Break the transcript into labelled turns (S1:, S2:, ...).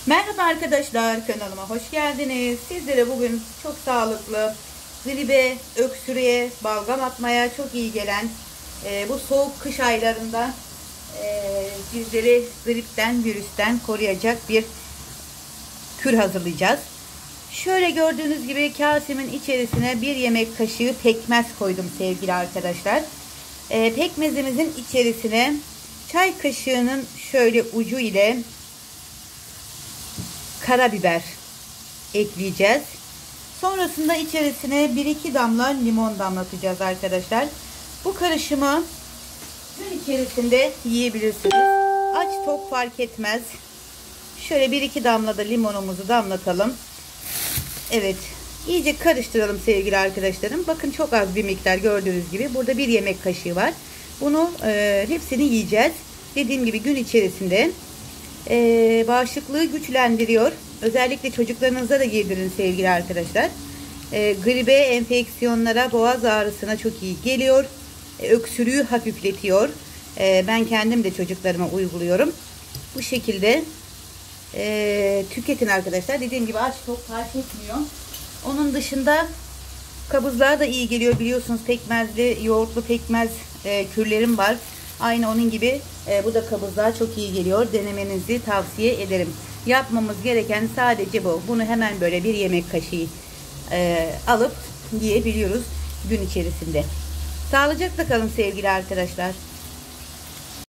S1: Merhaba arkadaşlar, kanalıma hoş geldiniz. Sizlere bugün çok sağlıklı, gribe, öksürüğe, balgam atmaya çok iyi gelen bu soğuk kış aylarında bizleri gripten, virüsten koruyacak bir kür hazırlayacağız. Şöyle gördüğünüz gibi kasemin içerisine bir yemek kaşığı pekmez koydum sevgili arkadaşlar. Pekmezimizin içerisine çay kaşığının şöyle ucu ile karabiber ekleyeceğiz. Sonrasında içerisine 1-2 damla limon damlatacağız arkadaşlar. Bu karışımı gün içerisinde yiyebilirsiniz. Aç tok fark etmez. Şöyle 1-2 damla da limonumuzu damlatalım. Evet, iyice karıştıralım sevgili arkadaşlarım. Bakın çok az bir miktar, gördüğünüz gibi burada bir yemek kaşığı var. Bunu hepsini yiyeceğiz. Dediğim gibi gün içerisinde bağışıklığı güçlendiriyor. Özellikle çocuklarınıza da yedirin sevgili arkadaşlar. Gribe, enfeksiyonlara, boğaz ağrısına çok iyi geliyor. Öksürüğü hafifletiyor. Ben kendim de çocuklarıma uyguluyorum. Bu şekilde tüketin arkadaşlar. Dediğim gibi aç tok fark etmiyor. Onun dışında kabızlığa da iyi geliyor. Biliyorsunuz pekmezli, yoğurtlu pekmez kürlerim var. Aynı onun gibi bu da kabızlığa çok iyi geliyor. Denemenizi tavsiye ederim. Yapmamız gereken sadece bu. Bunu hemen böyle bir yemek kaşığı alıp yiyebiliyoruz gün içerisinde. Sağlıcakla kalın sevgili arkadaşlar.